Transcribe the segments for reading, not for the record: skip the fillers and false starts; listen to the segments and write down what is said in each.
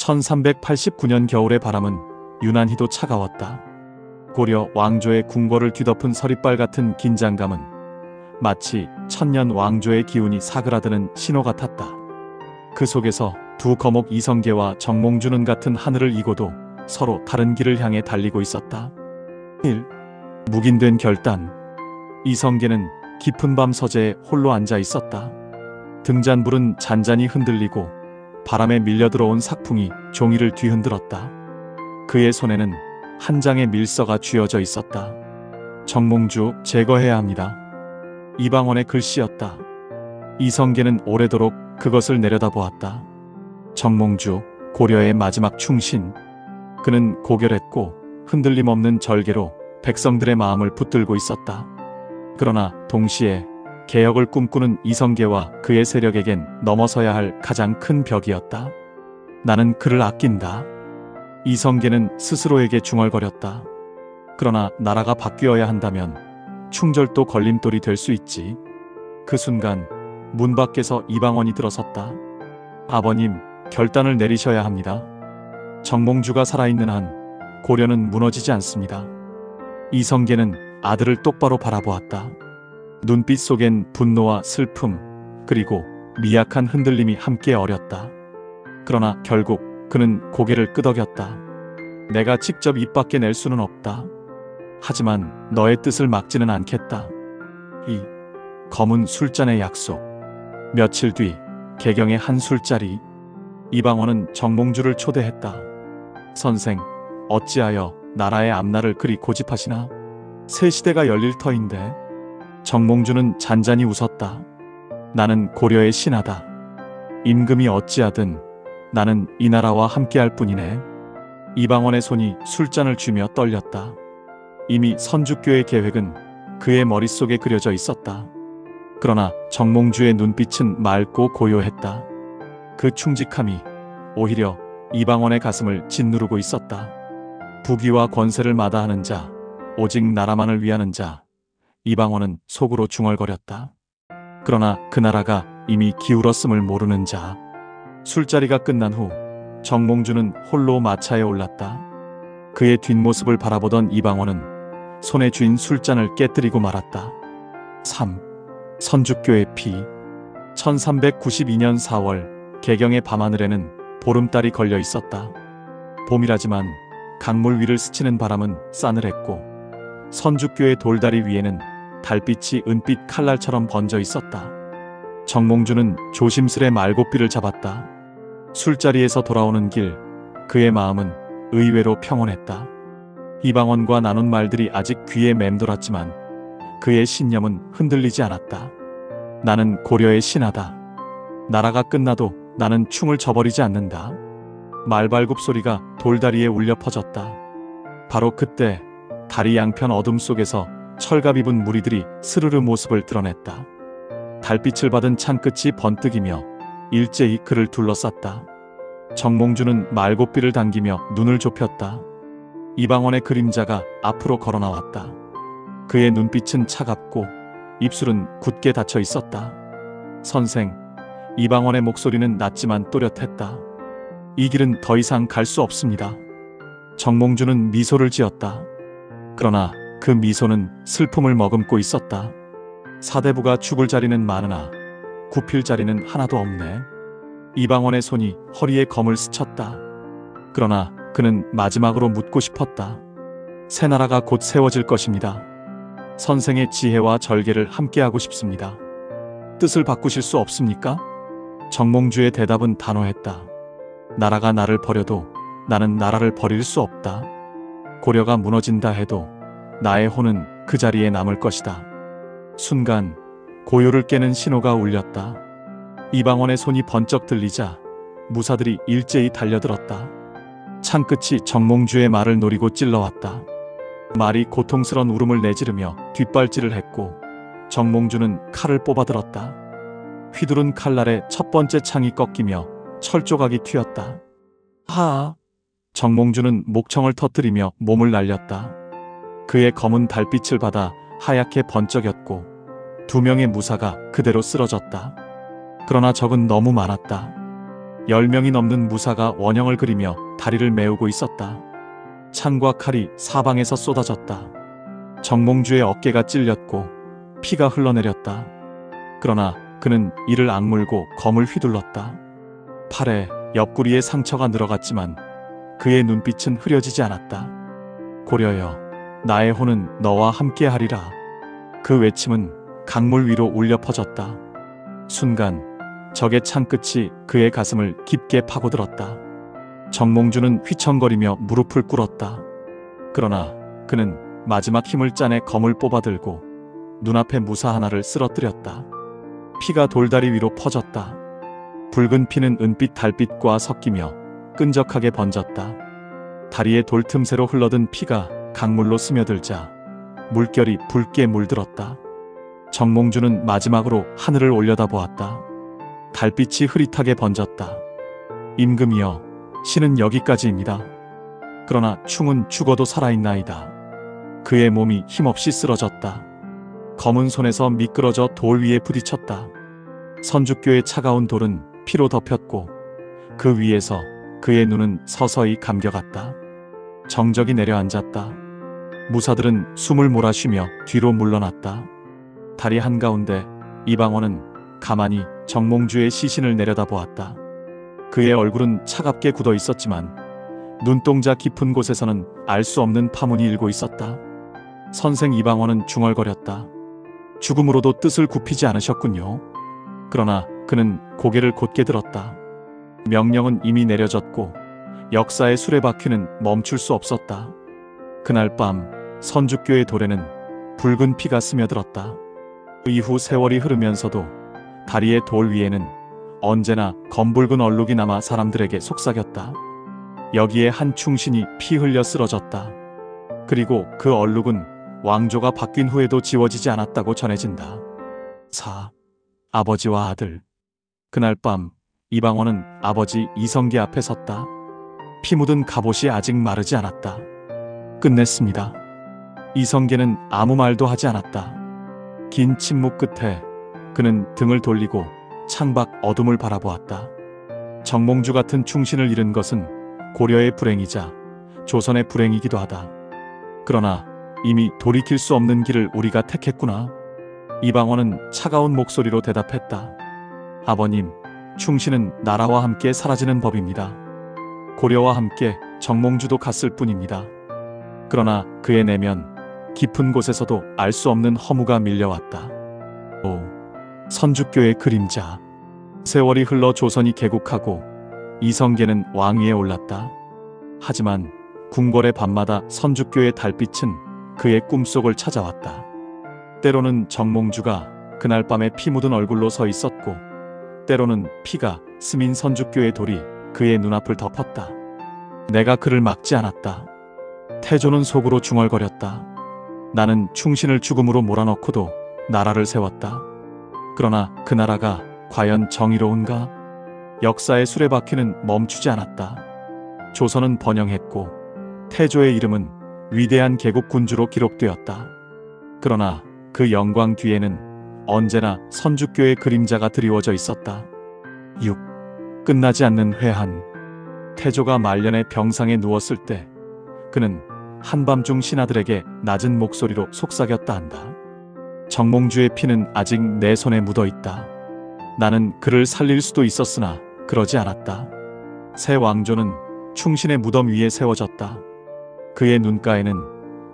1389년 겨울의 바람은 유난히도 차가웠다. 고려 왕조의 궁궐을 뒤덮은 서리빨 같은 긴장감은 마치 천년 왕조의 기운이 사그라드는 신호 같았다. 그 속에서 두 거목 이성계와 정몽주는 같은 하늘을 이고도 서로 다른 길을 향해 달리고 있었다. 1. 묵인된 결단. 이성계는 깊은 밤 서재에 홀로 앉아 있었다. 등잔불은 잔잔히 흔들리고 바람에 밀려 들어온 삭풍이 종이를 뒤흔들었다. 그의 손에는 한 장의 밀서가 쥐어져 있었다. 정몽주 제거해야 합니다. 이방원의 글씨였다. 이성계는 오래도록 그것을 내려다보았다. 정몽주, 고려의 마지막 충신. 그는 고결했고 흔들림 없는 절개로 백성들의 마음을 붙들고 있었다. 그러나 동시에 개혁을 꿈꾸는 이성계와 그의 세력에겐 넘어서야 할 가장 큰 벽이었다. 나는 그를 아낀다. 이성계는 스스로에게 중얼거렸다. 그러나 나라가 바뀌어야 한다면 충절도 걸림돌이 될 수 있지. 그 순간 문 밖에서 이방원이 들어섰다. 아버님, 결단을 내리셔야 합니다. 정몽주가 살아있는 한 고려는 무너지지 않습니다. 이성계는 아들을 똑바로 바라보았다. 눈빛 속엔 분노와 슬픔, 그리고 미약한 흔들림이 함께 어렸다. 그러나 결국 그는 고개를 끄덕였다. 내가 직접 입 밖에 낼 수는 없다. 하지만 너의 뜻을 막지는 않겠다. 이 검은 술잔의 약속. 며칠 뒤 개경의 한 술자리. 이방원은 정몽주를 초대했다. 선생, 어찌하여 나라의 앞날을 그리 고집하시나? 새 시대가 열릴 터인데. 정몽주는 잔잔히 웃었다. 나는 고려의 신하다. 임금이 어찌하든 나는 이 나라와 함께할 뿐이네. 이방원의 손이 술잔을 쥐며 떨렸다. 이미 선주교의 계획은 그의 머릿속에 그려져 있었다. 그러나 정몽주의 눈빛은 맑고 고요했다. 그 충직함이 오히려 이방원의 가슴을 짓누르고 있었다. 부귀와 권세를 마다하는 자, 오직 나라만을 위하는 자. 이방원은 속으로 중얼거렸다. 그러나 그 나라가 이미 기울었음을 모르는 자. 술자리가 끝난 후 정몽주는 홀로 마차에 올랐다. 그의 뒷모습을 바라보던 이방원은 손에 쥔 술잔을 깨뜨리고 말았다. 3. 선주교의 피. 1392년 4월 개경의 밤하늘에는 보름달이 걸려 있었다. 봄이라지만 강물 위를 스치는 바람은 싸늘했고 선주교의 돌다리 위에는 달빛이 은빛 칼날처럼 번져 있었다. 정몽주는 조심스레 말고삐를 잡았다. 술자리에서 돌아오는 길, 그의 마음은 의외로 평온했다. 이방원과 나눈 말들이 아직 귀에 맴돌았지만 그의 신념은 흔들리지 않았다. 나는 고려의 신하다. 나라가 끝나도 나는 충을 저버리지 않는다. 말발굽 소리가 돌다리에 울려 퍼졌다. 바로 그때 다리 양편 어둠 속에서 철갑 입은 무리들이 스르르 모습을 드러냈다. 달빛을 받은 창끝이 번뜩이며 일제히 그를 둘러쌌다. 정몽주는 말고삐를 당기며 눈을 좁혔다. 이방원의 그림자가 앞으로 걸어나왔다. 그의 눈빛은 차갑고 입술은 굳게 닫혀 있었다. 선생, 이방원의 목소리는 낮지만 또렷했다. 이 길은 더 이상 갈 수 없습니다. 정몽주는 미소를 지었다. 그러나 그 미소는 슬픔을 머금고 있었다. 사대부가 죽을 자리는 많으나 굽힐 자리는 하나도 없네. 이방원의 손이 허리에 검을 스쳤다. 그러나 그는 마지막으로 묻고 싶었다. 새 나라가 곧 세워질 것입니다. 선생의 지혜와 절개를 함께하고 싶습니다. 뜻을 바꾸실 수 없습니까? 정몽주의 대답은 단호했다. 나라가 나를 버려도 나는 나라를 버릴 수 없다. 고려가 무너진다 해도 나의 혼은 그 자리에 남을 것이다. 순간 고요를 깨는 신호가 울렸다. 이방원의 손이 번쩍 들리자 무사들이 일제히 달려들었다. 창끝이 정몽주의 말을 노리고 찔러왔다. 말이 고통스런 울음을 내지르며 뒷발질을 했고 정몽주는 칼을 뽑아들었다. 휘두른 칼날에 첫 번째 창이 꺾이며 철조각이 튀었다. 하아! 정몽주는 목청을 터뜨리며 몸을 날렸다. 그의 검은 달빛을 받아 하얗게 번쩍였고 두 명의 무사가 그대로 쓰러졌다. 그러나 적은 너무 많았다. 10명이 넘는 무사가 원형을 그리며 다리를 메우고 있었다. 창과 칼이 사방에서 쏟아졌다. 정몽주의 어깨가 찔렸고 피가 흘러내렸다. 그러나 그는 이를 악물고 검을 휘둘렀다. 팔에 옆구리에 상처가 늘어갔지만 그의 눈빛은 흐려지지 않았다. 고려여, 나의 혼은 너와 함께하리라. 그 외침은 강물 위로 울려 퍼졌다. 순간 적의 창끝이 그의 가슴을 깊게 파고들었다. 정몽주는 휘청거리며 무릎을 꿇었다. 그러나 그는 마지막 힘을 짜내 검을 뽑아들고 눈앞에 무사 하나를 쓰러뜨렸다. 피가 돌다리 위로 퍼졌다. 붉은 피는 은빛 달빛과 섞이며 끈적하게 번졌다. 다리의 돌 틈새로 흘러든 피가 강물로 스며들자 물결이 붉게 물들었다. 정몽주는 마지막으로 하늘을 올려다보았다. 달빛이 흐릿하게 번졌다. 임금이여, 신은 여기까지입니다. 그러나 충은 죽어도 살아있나이다. 그의 몸이 힘없이 쓰러졌다. 검은 손에서 미끄러져 돌 위에 부딪혔다. 선주교의 차가운 돌은 피로 덮였고 그 위에서 그의 눈은 서서히 감겨갔다. 정적이 내려앉았다. 무사들은 숨을 몰아쉬며 뒤로 물러났다. 다리 한가운데 이방원은 가만히 정몽주의 시신을 내려다보았다. 그의 얼굴은 차갑게 굳어 있었지만 눈동자 깊은 곳에서는 알 수 없는 파문이 일고 있었다. 선생 이방원은 중얼거렸다. 죽음으로도 뜻을 굽히지 않으셨군요. 그러나 그는 고개를 곧게 들었다. 명령은 이미 내려졌고 역사의 수레바퀴는 멈출 수 없었다. 그날 밤 선주교의 돌에는 붉은 피가 스며들었다. 이후 세월이 흐르면서도 다리의 돌 위에는 언제나 검붉은 얼룩이 남아 사람들에게 속삭였다. 여기에 한 충신이 피 흘려 쓰러졌다. 그리고 그 얼룩은 왕조가 바뀐 후에도 지워지지 않았다고 전해진다. 아버지와 아들. 그날 밤 이방원은 아버지 이성계 앞에 섰다. 피 묻은 갑옷이 아직 마르지 않았다. 끝냈습니다. 이성계는 아무 말도 하지 않았다. 긴 침묵 끝에 그는 등을 돌리고 창밖 어둠을 바라보았다. 정몽주 같은 충신을 잃은 것은 고려의 불행이자 조선의 불행이기도 하다. 그러나 이미 돌이킬 수 없는 길을 우리가 택했구나. 이방원은 차가운 목소리로 대답했다. 아버님, 충신은 나라와 함께 사라지는 법입니다. 고려와 함께 정몽주도 갔을 뿐입니다. 그러나 그의 내면 깊은 곳에서도 알 수 없는 허무가 밀려왔다. 오, 선주교의 그림자. 세월이 흘러 조선이 개국하고 이성계는 왕위에 올랐다. 하지만 궁궐의 밤마다 선주교의 달빛은 그의 꿈속을 찾아왔다. 때로는 정몽주가 그날 밤에 피 묻은 얼굴로 서 있었고 때로는 피가 스민 선주교의 돌이 그의 눈앞을 덮었다. 내가 그를 막지 않았다. 태조는 속으로 중얼거렸다. 나는 충신을 죽음으로 몰아넣고도 나라를 세웠다. 그러나 그 나라가 과연 정의로운가? 역사의 수레바퀴는 멈추지 않았다. 조선은 번영했고 태조의 이름은 위대한 개국군주로 기록되었다. 그러나 그 영광 뒤에는 언제나 선주교의 그림자가 드리워져 있었다. 6. 끝나지 않는 회한. 태조가 말년에 병상에 누웠을 때 그는 한밤중 신하들에게 낮은 목소리로 속삭였다 한다. 정몽주의 피는 아직 내 손에 묻어 있다. 나는 그를 살릴 수도 있었으나 그러지 않았다. 새 왕조는 충신의 무덤 위에 세워졌다. 그의 눈가에는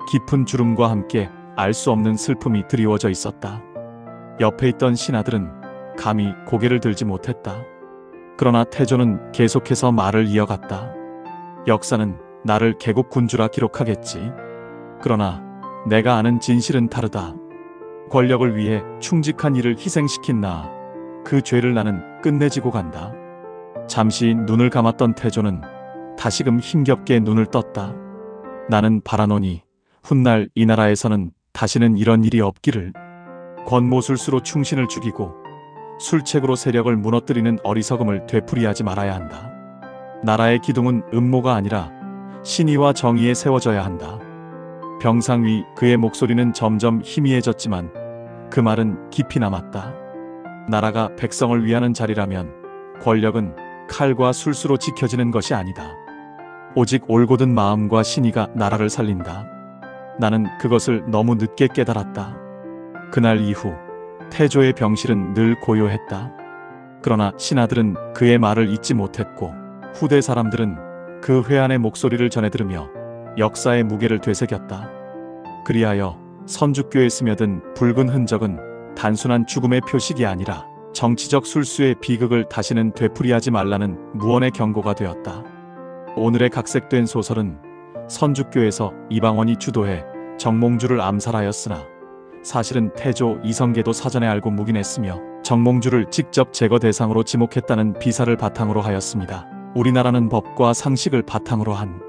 깊은 주름과 함께 알 수 없는 슬픔이 드리워져 있었다. 옆에 있던 신하들은 감히 고개를 들지 못했다. 그러나 태조는 계속해서 말을 이어갔다. 역사는 나를 개국군주라 기록하겠지. 그러나 내가 아는 진실은 다르다. 권력을 위해 충직한 이를 희생시킨 나, 그 죄를 나는 끝내지고 간다. 잠시 눈을 감았던 태조는 다시금 힘겹게 눈을 떴다. 나는 바라노니 훗날 이 나라에서는 다시는 이런 일이 없기를. 권모술수로 충신을 죽이고 술책으로 세력을 무너뜨리는 어리석음을 되풀이하지 말아야 한다. 나라의 기둥은 음모가 아니라 신의와 정의에 세워져야 한다. 병상 위 그의 목소리는 점점 희미해졌지만 그 말은 깊이 남았다. 나라가 백성을 위하는 자리라면 권력은 칼과 술수로 지켜지는 것이 아니다. 오직 올곧은 마음과 신의가 나라를 살린다. 나는 그것을 너무 늦게 깨달았다. 그날 이후 태조의 병실은 늘 고요했다. 그러나 신하들은 그의 말을 잊지 못했고 후대 사람들은 그 회한의 목소리를 전해 들으며 역사의 무게를 되새겼다. 그리하여 선주교에 스며든 붉은 흔적은 단순한 죽음의 표식이 아니라 정치적 술수의 비극을 다시는 되풀이하지 말라는 무언의 경고가 되었다. 오늘의 각색된 소설은 선주교에서 이방원이 주도해 정몽주를 암살하였으나 사실은 태조 이성계도 사전에 알고 묵인했으며 정몽주를 직접 제거 대상으로 지목했다는 비사를 바탕으로 하였습니다. 우리나라는 법과 상식을 바탕으로 한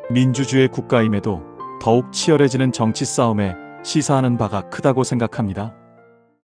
민주주의 국가임에도 더욱 치열해지는 정치 싸움에 시사하는 바가 크다고 생각합니다.